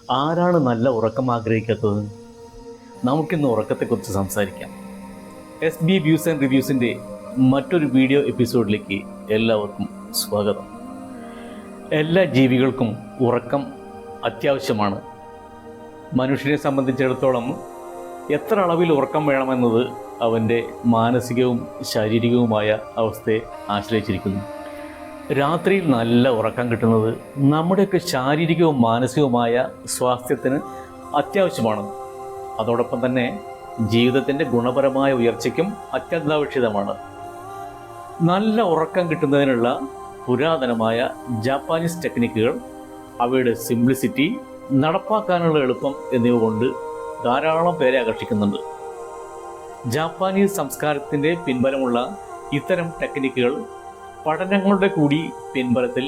ആരാണ് നല്ല ഉറക്കം ആഗ്രഹിക്കാത്തത്? നമുക്കിന്ന് ഉറക്കത്തെക്കുറിച്ച് സംസാരിക്കാം. SB വ്യൂസ് ആൻഡ് റിവ്യൂസിൻ്റെ മറ്റൊരു വീഡിയോ എപ്പിസോഡിലേക്ക് എല്ലാവർക്കും സ്വാഗതം. എല്ലാ ജീവികൾക്കും ഉറക്കം അത്യാവശ്യമാണ്. മനുഷ്യനെ സംബന്ധിച്ചിടത്തോളം എത്ര അളവിൽ ഉറക്കം വേണമെന്നത് അവൻ്റെ മാനസികവും ശാരീരികവുമായ അവസ്ഥയെ ആശ്രയിച്ചിരിക്കുന്നു. രാത്രിയിൽ നല്ല ഉറക്കം കിട്ടുന്നത് നമ്മുടെയൊക്കെ ശാരീരികവും മാനസികവുമായ സ്വാസ്ഥ്യത്തിന് അത്യാവശ്യമാണ്. അതോടൊപ്പം തന്നെ ജീവിതത്തിൻ്റെ ഗുണപരമായ ഉയർച്ചയ്ക്കും അത്യന്താപേക്ഷിതമാണ്. നല്ല ഉറക്കം കിട്ടുന്നതിനുള്ള പുരാതനമായ ജാപ്പാനീസ് ടെക്നിക്കുകൾ, അവയുടെ സിംപ്ലിസിറ്റി, നടപ്പാക്കാനുള്ള എളുപ്പം എന്നിവ കൊണ്ട് ധാരാളം പേരെ ആകർഷിക്കുന്നുണ്ട്. ജാപ്പാനീസ് സംസ്കാരത്തിൻ്റെ പിൻബലമുള്ള ഇത്തരം ടെക്നിക്കുകൾ പഠനങ്ങളുടെ കൂടി പിൻബലത്തിൽ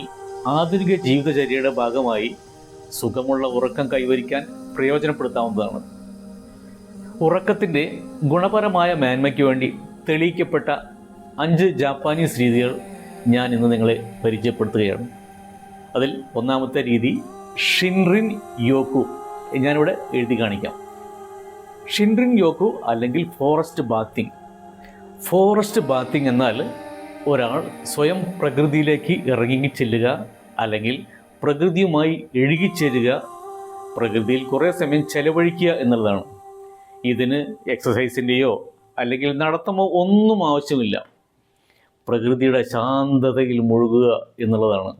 ആധുനിക ജീവിതചര്യയുടെ ഭാഗമായി സുഖമുള്ള ഉറക്കം കൈവരിക്കാൻ പ്രയോജനപ്പെടുത്താവുന്നതാണ്. ഉറക്കത്തിൻ്റെ ഗുണപരമായ മേന്മയ്ക്ക് വേണ്ടി തെളിയിക്കപ്പെട്ട 5 ജാപ്പാനീസ് രീതികൾ ഞാൻ ഇന്ന് നിങ്ങളെ പരിചയപ്പെടുത്തുകയാണ്. അതിൽ ഒന്നാമത്തെ രീതി ഷിൻറിൻ യോക്കു. ഞാനിവിടെ എഴുതി കാണിക്കാം. ഷിൻറിൻ യോക്കു അല്ലെങ്കിൽ ഫോറസ്റ്റ് ബാത്തിങ്. ഫോറസ്റ്റ് ബാത്തിങ് എന്നാൽ ഒരാൾ സ്വയം പ്രകൃതിയിലേക്ക് ഇറങ്ങിച്ചെല്ലുക, അല്ലെങ്കിൽ പ്രകൃതിയുമായി ഇഴുകിച്ചേരുക, പ്രകൃതിയിൽ കുറേ സമയം ചെലവഴിക്കുക എന്നുള്ളതാണ്. ഇതിന് എക്സസൈസിൻ്റെയോ അല്ലെങ്കിൽ നടത്തമോ ഒന്നും ആവശ്യമില്ല. പ്രകൃതിയുടെ ശാന്തതയിൽ മുഴുകുക എന്നുള്ളതാണ്.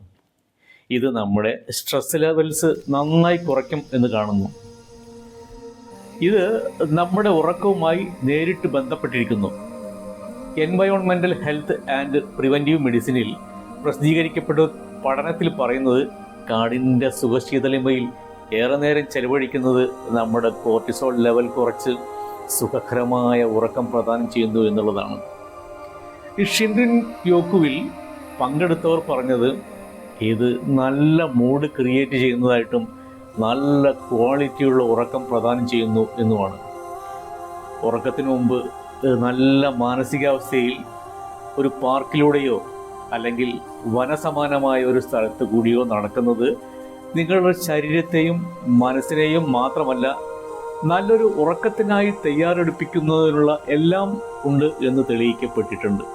ഇത് നമ്മുടെ സ്ട്രെസ് ലെവൽസ് നന്നായി കുറയ്ക്കും എന്ന് കാണുന്നു. ഇത് നമ്മുടെ ഉറക്കവുമായി നേരിട്ട് ബന്ധപ്പെട്ടിരിക്കുന്നു. എൻവയോൺമെൻ്റൽ ഹെൽത്ത് ആൻഡ് പ്രിവെൻറ്റീവ് മെഡിസിനിൽ പ്രസിദ്ധീകരിക്കപ്പെട്ട പഠനത്തിൽ പറയുന്നത് കാടിൻ്റെ സുഖശീതളിമയിൽ ഏറെ നേരം ചെലവഴിക്കുന്നത് നമ്മുടെ കോർട്ടിസോൾ ലെവൽ കുറച്ച് സുഖകരമായ ഉറക്കം പ്രദാനം ചെയ്യുന്നു എന്നുള്ളതാണ്. ഈ ഷിൻറിൻ യോക്കുവിൽ പങ്കെടുത്തവർ പറഞ്ഞത് ഇത് നല്ല മൂഡ് ക്രിയേറ്റ് ചെയ്യുന്നതായിട്ടും നല്ല ക്വാളിറ്റിയുള്ള ഉറക്കം പ്രദാനം ചെയ്യുന്നു എന്നുമാണ്. ഉറക്കത്തിന് മുമ്പ് നല്ല മാനസികാവസ്ഥയിൽ ഒരു പാർക്കിലൂടെയോ അല്ലെങ്കിൽ വനസമാനമായ ഒരു സ്ഥലത്ത് കൂടിയോ നടക്കുന്നത് നിങ്ങളുടെ ശരീരത്തെയും മനസ്സിനെയും മാത്രമല്ല, നല്ലൊരു ഉറക്കത്തിനായി തയ്യാറെടുപ്പിക്കുന്നതിനുള്ള എല്ലാം ഉണ്ട് എന്ന് തെളിയിക്കപ്പെട്ടിട്ടുണ്ട്.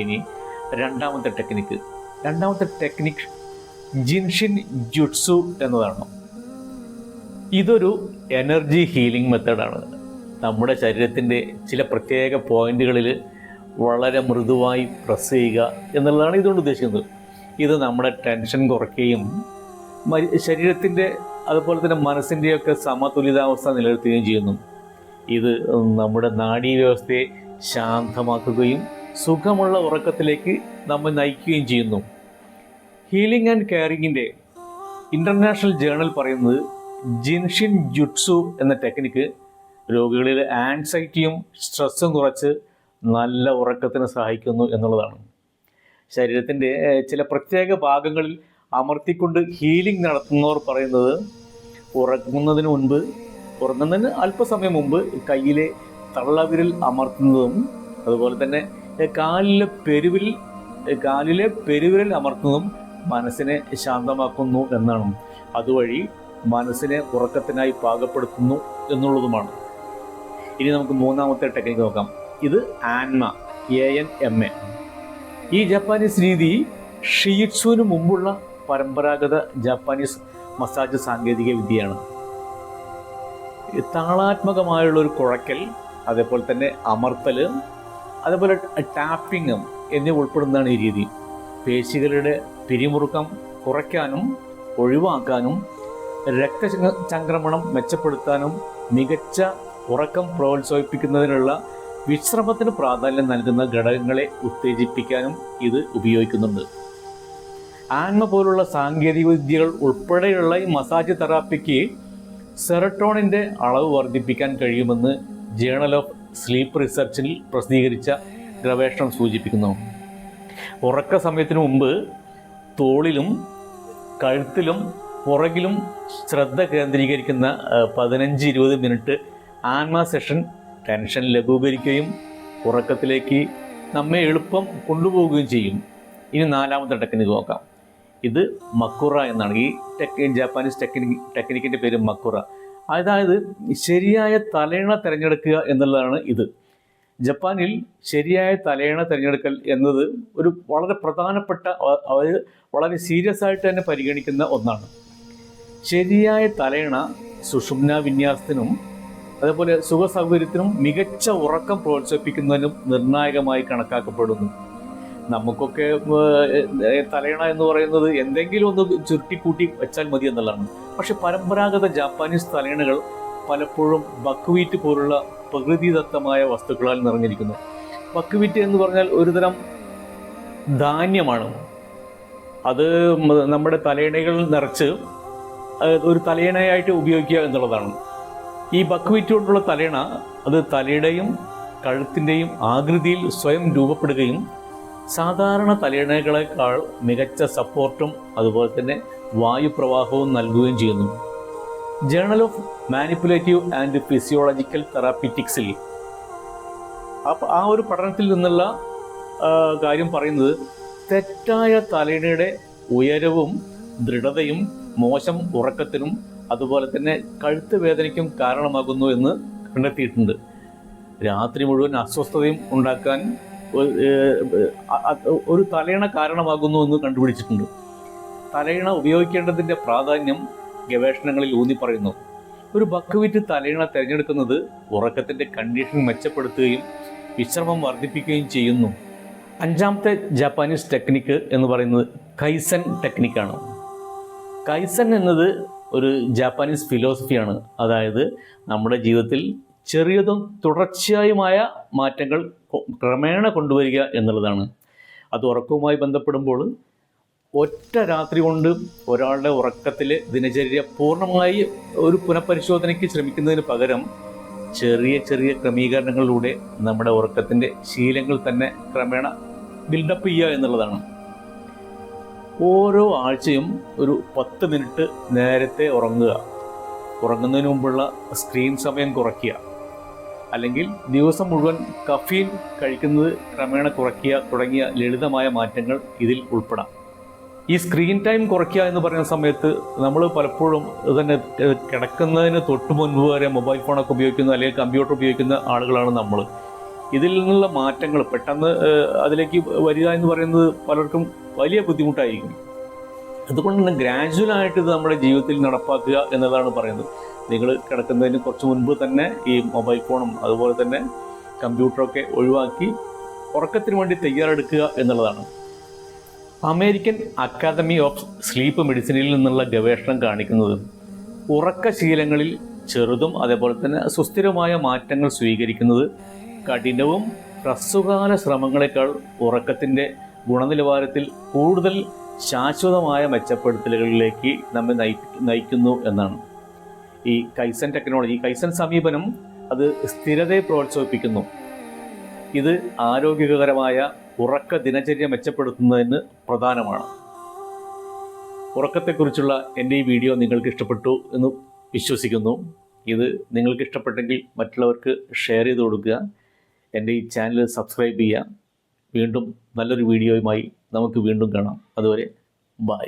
ഇനി രണ്ടാമത്തെ ടെക്നിക്ക് ജിൻഷിൻ ജുട്സു എന്നതാണ്. ഇതൊരു എനർജി ഹീലിംഗ് മെത്തേഡാണ്. നമ്മുടെ ശരീരത്തിൻ്റെ ചില പ്രത്യേക പോയിന്റുകളിൽ വളരെ മൃദുവായി പ്രസ് ചെയ്യുക എന്നുള്ളതാണ് ഇതുകൊണ്ട് ഉദ്ദേശിക്കുന്നത്. ഇത് നമ്മുടെ ടെൻഷൻ കുറയ്ക്കുകയും ശരീരത്തിൻ്റെ അതുപോലെ തന്നെ മനസ്സിൻ്റെയൊക്കെ സമതുലിതാവസ്ഥ നിലനിർത്തുകയും ചെയ്യുന്നു. ഇത് നമ്മുടെ നാഡീവ്യവസ്ഥയെ ശാന്തമാക്കുകയും സുഖമുള്ള ഉറക്കത്തിലേക്ക് നമ്മെ നയിക്കുകയും ചെയ്യുന്നു. ഹീലിംഗ് ആൻഡ് കെയറിങ്ങിൻ്റെ ഇൻ്റർനാഷണൽ ജേർണൽ പറയുന്നത് ജിൻഷിൻ ജുട്സു എന്ന ടെക്നിക്ക് രോഗികളിലെ ആൻസൈറ്റിയും സ്ട്രെസ്സും കുറച്ച് നല്ല ഉറക്കത്തിന് സഹായിക്കുന്നു എന്നുള്ളതാണ്. ശരീരത്തിൻ്റെ ചില പ്രത്യേക ഭാഗങ്ങളിൽ അമർത്തിക്കൊണ്ട് ഹീലിംഗ് നടത്തുന്നവർ പറയുന്നത് ഉറങ്ങുന്നതിന് അല്പസമയം മുമ്പ് കയ്യിലെ തള്ളവിരൽ അമർത്തുന്നതും അതുപോലെ തന്നെ കാലിലെ പെരുവിരൽ അമർത്തുന്നതും മനസ്സിനെ ശാന്തമാക്കുന്നു എന്നാണ്. അതുവഴി മനസ്സിനെ ഉറക്കത്തിനായി പാകപ്പെടുത്തുന്നു എന്നുള്ളതുമാണ്. ഇനി നമുക്ക് മൂന്നാമത്തെ ടെക്നിക്ക് നോക്കാം. ഇത് ANMA. ഈ ജാപ്പാനീസ് രീതി ഷിയിറ്റ്സുവിന് മുമ്പുള്ള പരമ്പരാഗത ജാപ്പാനീസ് മസാജ് സാങ്കേതിക വിദ്യയാണ്. താളാത്മകമായുള്ളൊരു കുഴക്കൽ, അതേപോലെ തന്നെ അമർത്തൽ, അതേപോലെ ടാപ്പിംഗ് എന്നിവ ഉൾപ്പെടുന്നതാണ് ഈ രീതി. പേശികളുടെ പിരിമുറുക്കം കുറയ്ക്കാനും ഒഴിവാക്കാനും രക്തചംക്രമണം മെച്ചപ്പെടുത്താനും മികച്ച ഉറക്കം പ്രോത്സാഹിപ്പിക്കുന്നതിനുള്ള വിശ്രമത്തിന് പ്രാധാന്യം നൽകുന്ന ഘടകങ്ങളെ ഉത്തേജിപ്പിക്കാനും ഇത് ഉപയോഗിക്കുന്നുണ്ട്. ANMA പോലുള്ള സാങ്കേതിക വിദ്യകൾ ഉൾപ്പെടെയുള്ള ഈ മസാജ് തെറാപ്പിക്ക് സെറട്ടോണിൻ്റെ അളവ് വർദ്ധിപ്പിക്കാൻ കഴിയുമെന്ന് ജേണൽ ഓഫ് സ്ലീപ്പ് റിസർച്ചിൽ പ്രസിദ്ധീകരിച്ച ഗവേഷണം സൂചിപ്പിക്കുന്നു. ഉറക്ക സമയത്തിന് മുമ്പ് തോളിലും കഴുത്തിലും പുറകിലും ശ്രദ്ധ കേന്ദ്രീകരിക്കുന്ന 15-20 മിനിറ്റ് ANMA സെഷൻ ടെൻഷൻ ലഘൂകരിക്കുകയും ഉറക്കത്തിലേക്ക് നമ്മെ എളുപ്പം കൊണ്ടുപോവുകയും ചെയ്യും. ഇനി നാലാമത്തെ ടെക്നിക്ക് നോക്കാം. ഇത് മക്കുറ എന്നാണ്. ഈ ജാപ്പാനീസ് ടെക്നിക്കിൻ്റെ പേര് മക്കുറ. അതായത് ശരിയായ തലയിണ തിരഞ്ഞെടുക്കുക എന്നുള്ളതാണ് ഇത്. ജപ്പാനിൽ ശരിയായ തലയിണ തിരഞ്ഞെടുക്കൽ എന്നത് ഒരു വളരെ പ്രധാനപ്പെട്ട, അവർ വളരെ സീരിയസ് ആയിട്ട് തന്നെ പരിഗണിക്കുന്ന ഒന്നാണ്. ശരിയായ തലയിണ സുഷുമ്ന വിന്യാസത്തിനും അതേപോലെ സുഖസൗകര്യത്തിനും മികച്ച ഉറക്കം പ്രോത്സാഹിപ്പിക്കുന്നതിനും നിർണായകമായി കണക്കാക്കപ്പെടുന്നു. നമുക്കൊക്കെ തലയിണ എന്ന് പറയുന്നത് എന്തെങ്കിലും ഒന്ന് ചുരുട്ടിക്കൂട്ടി വെച്ചാൽ മതി എന്നുള്ളതാണ്. പക്ഷെ പരമ്പരാഗത ജാപ്പാനീസ് തലയിണകൾ പലപ്പോഴും ബക്ക്വീറ്റ് പോലുള്ള പ്രകൃതിദത്തമായ വസ്തുക്കളാൽ നിറഞ്ഞിരിക്കുന്നു. ബക്ക്വീറ്റ് എന്ന് പറഞ്ഞാൽ ഒരുതരം ധാന്യമാണ്. അത് നമ്മുടെ തലയിണകൾ നിറച്ച് ഒരു തലയിണയായിട്ട് ഉപയോഗിക്കുക എന്നുള്ളതാണ്. ഈ ബക്ക്വീറ്റ് കൊണ്ടുള്ള തലയിണ അത് തലയുടെയും കഴുത്തിൻ്റെയും ആകൃതിയിൽ സ്വയം രൂപപ്പെടുകയും സാധാരണ തലയിണകളെക്കാൾ മികച്ച സപ്പോർട്ടും അതുപോലെ തന്നെ വായുപ്രവാഹവും നൽകുകയും ചെയ്യുന്നു. Journal of manipulative and physiological തെറാപ്പിറ്റിക്സിൽ ആ ഒരു പഠനത്തിൽ നിന്നുള്ള കാര്യം പറയുന്നത്, തെറ്റായ തലയിണയുടെ ഉയരവും ദൃഢതയും മോശം ഉറക്കത്തിനും അതുപോലെ തന്നെ കഴുത്ത് വേദനയ്ക്കും കാരണമാകുന്നു എന്ന് കണ്ടെത്തിയിട്ടുണ്ട്. രാത്രി മുഴുവൻ അസ്വസ്ഥതയും ഉണ്ടാക്കാൻ ഒരു തലയിണ കാരണമാകുന്നു എന്ന് കണ്ടുപിടിച്ചിട്ടുണ്ട്. തലയിണ ഉപയോഗിക്കേണ്ടതിൻ്റെ പ്രാധാന്യം ഗവേഷണങ്ങളിൽ ഊന്നി പറയുന്നു. ഒരു ബക്ക്വീറ്റ് തലയിണ തിരഞ്ഞെടുക്കുന്നത് ഉറക്കത്തിൻ്റെ കണ്ടീഷൻ മെച്ചപ്പെടുത്തുകയും വിശ്രമം വർദ്ധിപ്പിക്കുകയും ചെയ്യുന്നു. അഞ്ചാമത്തെ ജാപ്പാനീസ് ടെക്നിക്ക് എന്ന് പറയുന്നത് കൈസൻ ടെക്നിക്കാണ്. കൈസൻ എന്നത് ഒരു ജാപ്പാനീസ് ഫിലോസഫിയാണ്. അതായത് നമ്മുടെ ജീവിതത്തിൽ ചെറിയതും തുടർച്ചയായുമായ മാറ്റങ്ങൾ ക്രമേണ കൊണ്ടുവരിക എന്നുള്ളതാണ്. അത് ഉറക്കവുമായി ബന്ധപ്പെടുമ്പോൾ ഒറ്റ രാത്രി കൊണ്ട് ഒരാളുടെ ഉറക്കത്തിലെ ദിനചര്യ പൂർണ്ണമായി ഒരു പുനഃപരിശോധനയ്ക്ക് ശ്രമിക്കുന്നതിന് പകരം ചെറിയ ചെറിയ ക്രമീകരണങ്ങളിലൂടെ നമ്മുടെ ഉറക്കത്തിൻ്റെ ശീലങ്ങൾ തന്നെ ക്രമേണ ബിൽഡപ്പ് ചെയ്യുക എന്നുള്ളതാണ്. ഓരോ ആഴ്ചയും ഒരു 10 മിനിറ്റ് നേരത്തെ ഉറങ്ങുക, ഉറങ്ങുന്നതിന് മുമ്പുള്ള സ്ക്രീൻ സമയം കുറയ്ക്കുക, അല്ലെങ്കിൽ ദിവസം മുഴുവൻ കഫീൻ കഴിക്കുന്നത് ക്രമേണ കുറയ്ക്കുക തുടങ്ങിയ ലളിതമായ മാറ്റങ്ങൾ ഇതിൽ ഉൾപ്പെടാം. ഈ സ്ക്രീൻ ടൈം കുറയ്ക്കുക എന്ന് പറയുന്ന സമയത്ത് നമ്മൾ പലപ്പോഴും തന്നെ കിടക്കുന്നതിന് തൊട്ട് മുൻപ് വരെ മൊബൈൽ ഫോണൊക്കെ ഉപയോഗിക്കുന്ന അല്ലെങ്കിൽ കമ്പ്യൂട്ടർ ഉപയോഗിക്കുന്ന ആളുകളാണ് നമ്മൾ. ഇതിൽ നിന്നുള്ള മാറ്റങ്ങൾ പെട്ടെന്ന് അതിലേക്ക് വരിക എന്ന് പറയുന്നത് പലർക്കും വലിയ ബുദ്ധിമുട്ടായിരിക്കും. അതുകൊണ്ട് തന്നെ ഗ്രാജുവലായിട്ട് ഇത് നമ്മുടെ ജീവിതത്തിൽ നടപ്പാക്കുക എന്നതാണ് പറയുന്നത്. നിങ്ങൾ കിടക്കുന്നതിന് കുറച്ച് മുൻപ് തന്നെ ഈ മൊബൈൽ ഫോണും അതുപോലെ തന്നെ കമ്പ്യൂട്ടറൊക്കെ ഒഴിവാക്കി ഉറക്കത്തിന് വേണ്ടി തയ്യാറെടുക്കുക എന്നുള്ളതാണ്. അമേരിക്കൻ അക്കാദമി ഓഫ് സ്ലീപ്പ് മെഡിസിനിൽ നിന്നുള്ള ഗവേഷണം കാണിക്കുന്നത് ഉറക്കശീലങ്ങളിൽ ചെറുതും അതേപോലെ തന്നെ സുസ്ഥിരമായ മാറ്റങ്ങൾ സ്വീകരിക്കുന്നത് കഠിനവും ഹ്രസ്വകാല ശ്രമങ്ങളെക്കാൾ ഉറക്കത്തിൻ്റെ ഗുണനിലവാരത്തിൽ കൂടുതൽ ശാശ്വതമായ മെച്ചപ്പെടുത്തലുകളിലേക്ക് നമ്മെ നയിക്കുന്നു എന്നാണ്. ഈ കൈസൻ ടെക്നോളജി, കൈസൻ സമീപനം അത് സ്ഥിരതയെ പ്രോത്സാഹിപ്പിക്കുന്നു. ഇത് ആരോഗ്യകരമായ ഉറക്ക ദിനചര്യ മെച്ചപ്പെടുത്തുന്നതിന് പ്രധാനമാണ്. ഉറക്കത്തെക്കുറിച്ചുള്ള എൻ്റെ ഈ വീഡിയോ നിങ്ങൾക്ക് ഇഷ്ടപ്പെട്ടു എന്ന് വിശ്വസിക്കുന്നു. ഇത് നിങ്ങൾക്ക് ഇഷ്ടപ്പെട്ടെങ്കിൽ മറ്റുള്ളവർക്ക് ഷെയർ ചെയ്ത് കൊടുക്കുക. എൻ്റെ ഈ ചാനൽ സബ്സ്ക്രൈബ് ചെയ്യുക. വീണ്ടും നല്ലൊരു വീഡിയോയുമായി നമുക്ക് വീണ്ടും കാണാം. അതുവരെ ബൈ.